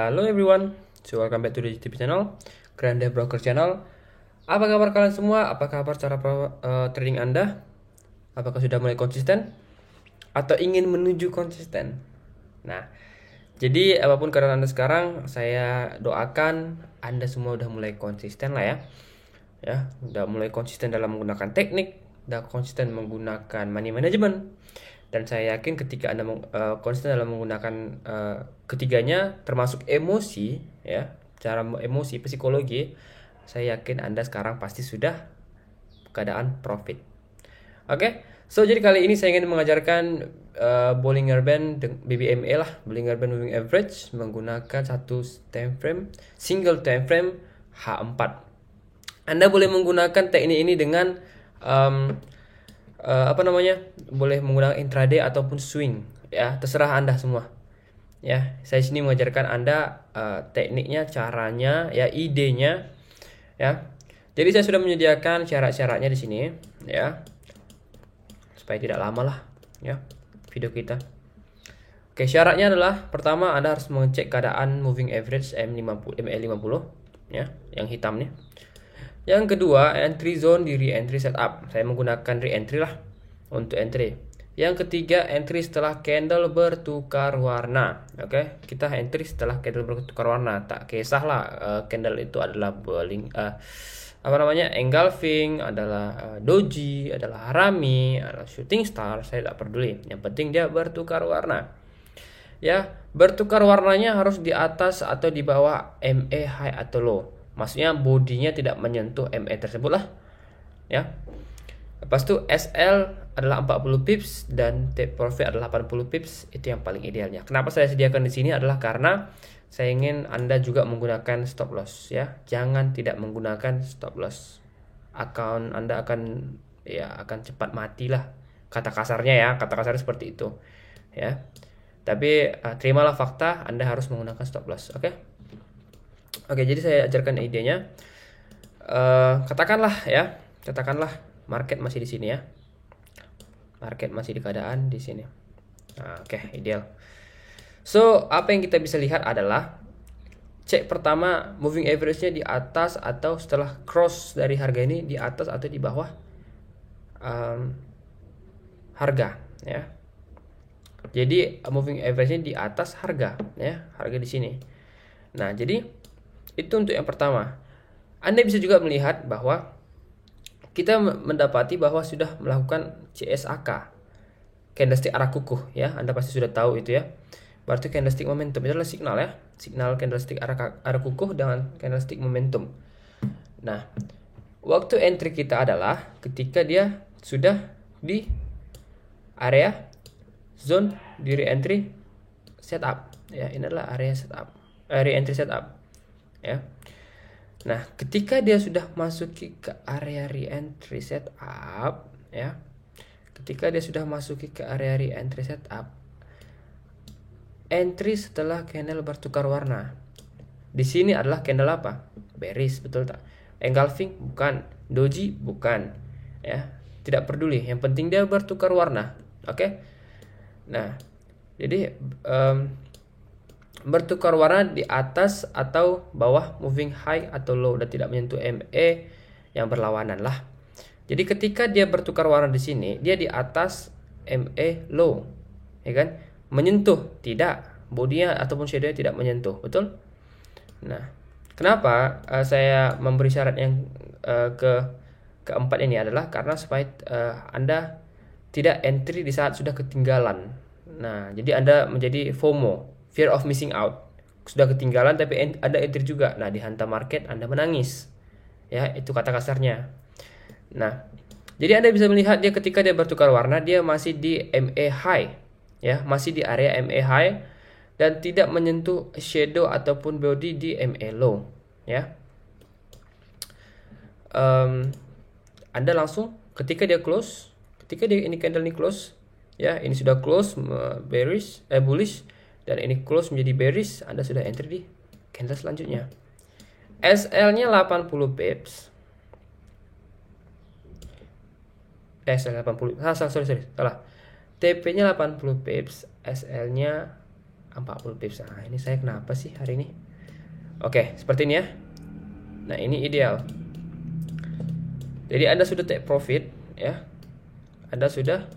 Halo everyone, so welcome back to the YouTube channel, Grande Broker Channel. Apa kabar kalian semua? Apa kabar cara trading Anda? Apakah sudah mulai konsisten? Atau ingin menuju konsisten? Nah, jadi apapun keadaan Anda sekarang, saya doakan Anda semua udah mulai konsisten lah ya. Ya, udah mulai konsisten dalam menggunakan teknik, udah konsisten menggunakan money management. Dan saya yakin ketika Anda konsisten dalam menggunakan ketiganya, termasuk emosi, ya, cara emosi, psikologi, saya yakin Anda sekarang pasti sudah keadaan profit. Oke, so jadi kali ini saya ingin mengajarkan Bollinger Band BBMA lah, Bollinger Band Moving Average menggunakan satu time frame, single time frame H4. Anda boleh menggunakan teknik ini dengan boleh menggunakan intraday ataupun swing, ya, terserah Anda semua. Ya, saya sini mengajarkan Anda tekniknya, caranya, ya, idenya, ya. Jadi saya sudah menyediakan syarat-syaratnya di sini, ya, supaya tidak lama lah, ya, video kita. Oke, syaratnya adalah pertama Anda harus mengecek keadaan moving average MA50, ya, yang hitam nih. Yang kedua, entry zone di re-entry setup. Saya menggunakan re-entry lah untuk entry. Yang ketiga, entry setelah candle bertukar warna. Oke, kita entry setelah candle bertukar warna. Tak kisahlah candle itu adalah engulfing, adalah doji, adalah harami, adalah shooting star, saya tak peduli. Yang penting dia bertukar warna. Ya, bertukar warnanya harus di atas atau di bawah MA high atau low. Maksudnya bodinya tidak menyentuh MA tersebut lah, ya. Lepas itu SL adalah 40 pips dan take profit adalah 80 pips, itu yang paling idealnya. Kenapa saya sediakan di sini adalah karena saya ingin Anda juga menggunakan stop loss, ya. Jangan tidak menggunakan stop loss. Anda akan cepat mati lah. Kata kasarnya ya, kata kasarnya seperti itu, ya. Tapi terimalah fakta, Anda harus menggunakan stop loss, oke? Oke, jadi saya ajarkan idenya. Katakanlah market masih di sini ya. Market masih di keadaan di sini. Nah, oke, ideal. So, apa yang kita bisa lihat adalah cek pertama moving average-nya di atas atau setelah cross dari harga ini di atas atau di bawah harga, ya. Jadi moving average-nya di atas harga, ya, harga di sini. Nah, jadi itu untuk yang pertama. Anda bisa juga melihat bahwa kita mendapati bahwa sudah melakukan CSAK, candlestick arah kukuh, ya. Anda pasti sudah tahu itu, ya. Berarti candlestick momentum itu adalah signal, ya. Signal candlestick arah kukuh dengan candlestick momentum. Nah, waktu entry kita adalah ketika dia sudah di area zone di re-entry setup, ya. Ini adalah area setup, re-entry setup, ya. Nah, ketika dia sudah masuki ke area re-entry setup, ya. Ketika dia sudah masuki ke area re-entry setup, entry setelah candle bertukar warna. Di sini adalah candle apa? Bearish, betul tak? Engulfing bukan, doji bukan, ya. Tidak peduli, yang penting dia bertukar warna, oke? Nah, jadi bertukar warna di atas atau bawah moving high atau low dan tidak menyentuh MA yang berlawanan lah. Jadi ketika dia bertukar warna di sini, dia di atas MA low, ya kan? Menyentuh tidak, bodinya ataupun shadownya tidak menyentuh, betul? Nah, kenapa saya memberi syarat yang keempat ini adalah karena supaya Anda tidak entry di saat sudah ketinggalan. Nah, jadi Anda menjadi FOMO, fear of missing out. Sudah ketinggalan tapi ada entry juga. Nah, dihantam market Anda menangis. Ya, itu kata kasarnya. Nah, jadi Anda bisa melihat dia ketika dia bertukar warna, dia masih di MA high. Ya, masih di area MA high dan tidak menyentuh shadow ataupun body di MA low, ya. Anda langsung ketika dia close, ketika dia ini candle ini close, ya, ini sudah close bullish dan ini close menjadi bearish, Anda sudah enter di candle selanjutnya. SL-nya 80 pips. SL 80. Salah. TP-nya 80 pips, SL-nya 40 pips. Nah, ini saya kenapa sih hari ini? Oke, seperti ini ya. Nah, ini ideal. Jadi Anda sudah take profit ya. Anda sudah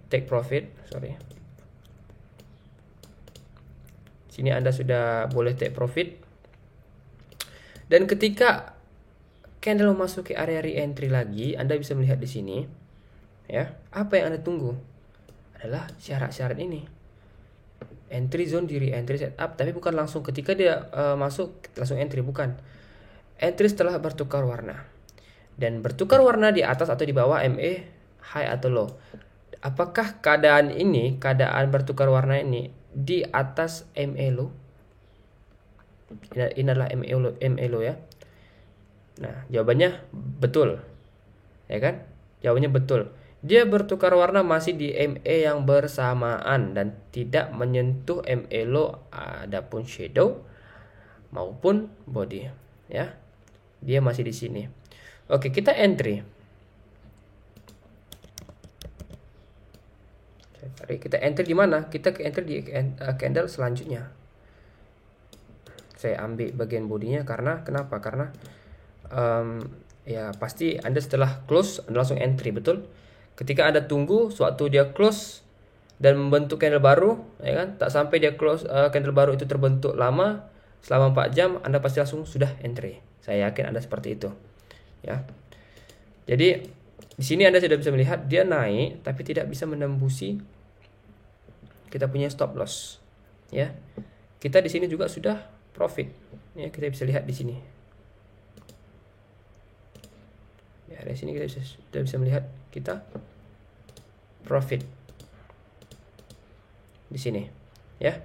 take profit, sorry. Sini Anda sudah boleh take profit. Dan ketika candle memasuki area re-entry lagi, Anda bisa melihat di sini ya. Apa yang Anda tunggu adalah syarat-syarat ini. Entry zone di re-entry setup, tapi bukan langsung ketika dia masuk langsung entry, bukan. Entry setelah bertukar warna. Dan bertukar warna di atas atau di bawah MA high atau low. Apakah keadaan bertukar warna ini di atas MA low? Ini adalah MA low ya. Nah, jawabannya betul. Ya kan? Jawabannya betul. Dia bertukar warna masih di MA yang bersamaan dan tidak menyentuh MA low adapun shadow maupun body ya. Dia masih di sini. Oke, kita entry. Kita entry di mana? Kita entry di candle selanjutnya. Saya ambil bagian bodinya karena kenapa? Karena ya pasti Anda setelah close Anda langsung entry, betul? Ketika Anda tunggu suatu dia close dan membentuk candle baru, ya kan? Tak sampai dia close candle baru itu terbentuk lama selama 4 jam, Anda pasti langsung sudah entry. Saya yakin Anda seperti itu. Ya. Jadi di sini Anda sudah bisa melihat dia naik tapi tidak bisa menembusi kita punya stop loss. Ya. Kita di sini juga sudah profit. Ya, kita bisa lihat di sini. Ya, dari sini kita sudah bisa melihat kita profit di sini, ya.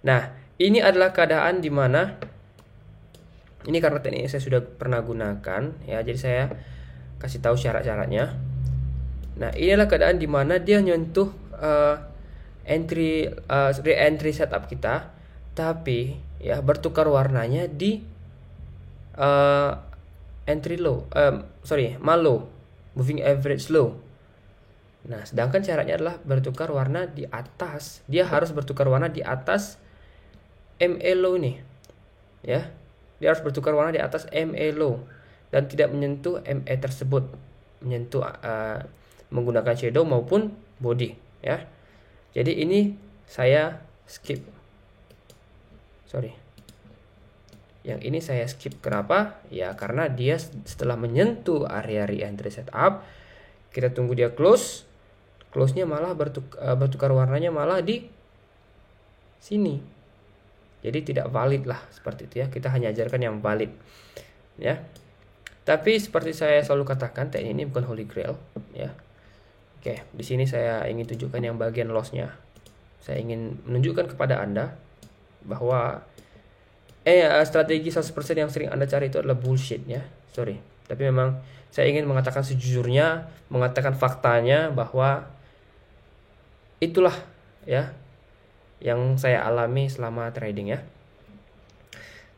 Nah, ini adalah keadaan di mana ini karena teknik saya sudah pernah gunakan, ya. Jadi saya kasih tahu syarat-syaratnya. Nah, ini adalah keadaan di mana dia nyentuh re-entry setup kita, tapi ya bertukar warnanya di entry low, malo, moving average low. Nah, sedangkan syaratnya adalah bertukar warna di atas. Dia harus bertukar warna di atas MA low nih, ya. Dia harus bertukar warna di atas MA low dan tidak menyentuh MA tersebut, menyentuh menggunakan shadow maupun body, ya. Jadi ini saya skip. Sorry. Yang ini saya skip. Kenapa? Ya karena dia setelah menyentuh area re-entry setup, kita tunggu dia close. Close-nya malah bertukar warnanya malah di sini. Jadi tidak valid lah seperti itu ya. Kita hanya ajarkan yang valid. Ya. Tapi seperti saya selalu katakan, teknik ini bukan holy grail, ya. Oke, di sini saya ingin tunjukkan yang bagian loss-nya. Saya ingin menunjukkan kepada Anda bahwa strategi 100% yang sering Anda cari itu adalah bullshit, ya. Sorry. Tapi memang saya ingin mengatakan sejujurnya, mengatakan faktanya bahwa itulah ya yang saya alami selama trading, ya.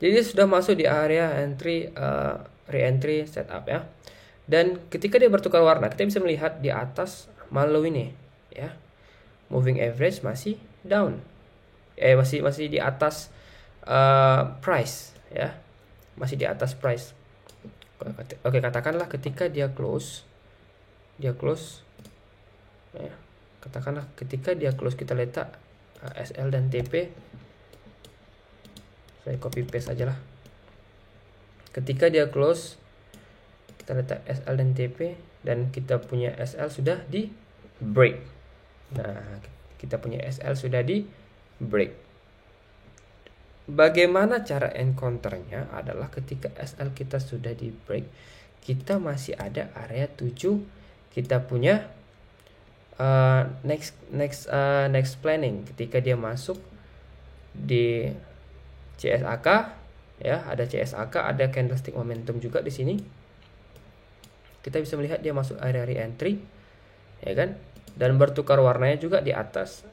Jadi sudah masuk di area re-entry setup, ya. Dan ketika dia bertukar warna, kita bisa melihat di atas malo ini, ya. Moving average masih down. Masih di atas price, ya. Masih di atas price. Oke, katakanlah ketika dia close ya. Katakanlah ketika dia close, kita letak SL dan TP. Saya copy paste aja lah. Ketika dia close, kita letak SL dan TP dan kita punya SL sudah di break. Nah, kita punya SL sudah di break. Bagaimana cara encounternya adalah ketika SL kita sudah di break, kita masih ada area 7, kita punya next planning. Ketika dia masuk di CSAK, ya, ada CSAK, ada candlestick momentum juga di sini. Kita bisa melihat dia masuk area re-entry, ya kan? Dan bertukar warnanya juga di atas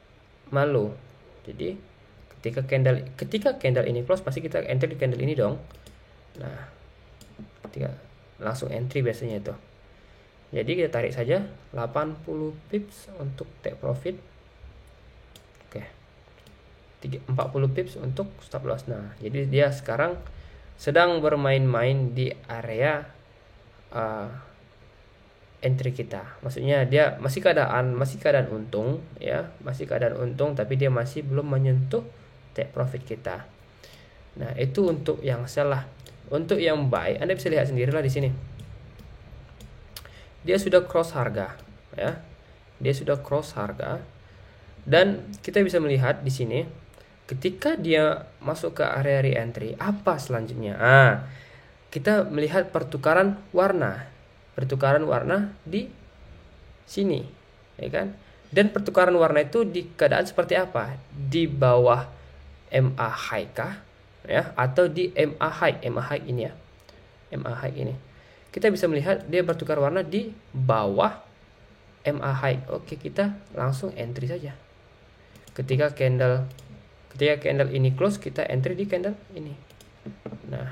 malo. Jadi ketika candle ini close, pasti kita entry di candle ini dong. Nah, ketika langsung entry biasanya itu. Jadi kita tarik saja 80 pips untuk take profit. Oke. 40 pips untuk stop loss. Nah, jadi dia sekarang sedang bermain-main di area entry kita. Maksudnya dia masih keadaan untung ya, masih keadaan untung, tapi dia masih belum menyentuh take profit kita. Nah, itu untuk yang sell lah. Untuk yang buy, Anda bisa lihat sendirilah di sini. Dia sudah cross harga ya. Dia sudah cross harga. Dan kita bisa melihat di sini ketika dia masuk ke area re-entry, apa selanjutnya? Kita melihat pertukaran warna di sini, ya kan? Dan pertukaran warna itu di keadaan seperti apa? Di bawah MA high kah? Ya, atau di MA high ini ya. MA high ini. Kita bisa melihat dia bertukar warna di bawah MA high. Oke, kita langsung entry saja. Ketika candle ini close, kita entry di candle ini. Nah,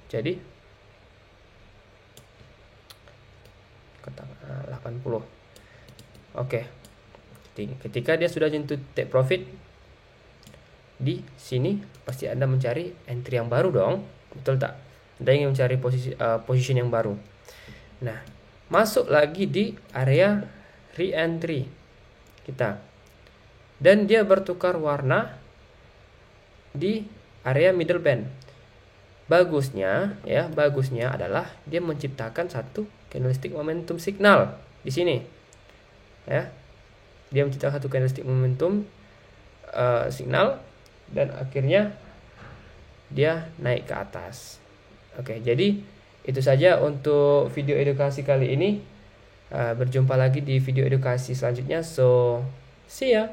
jadi 80. Oke. Ketika dia sudah nyentuh take profit di sini, pasti Anda mencari entry yang baru dong. Betul tak? Anda ingin mencari position yang baru. Nah, masuk lagi di area re-entry kita. Dan dia bertukar warna di area middle band. Bagusnya adalah dia menciptakan satu candlestick momentum signal di sini. Ya. Dia menciptakan satu candlestick momentum signal dan akhirnya dia naik ke atas. Oke, jadi itu saja untuk video edukasi kali ini. Berjumpa lagi di video edukasi selanjutnya. So, see ya.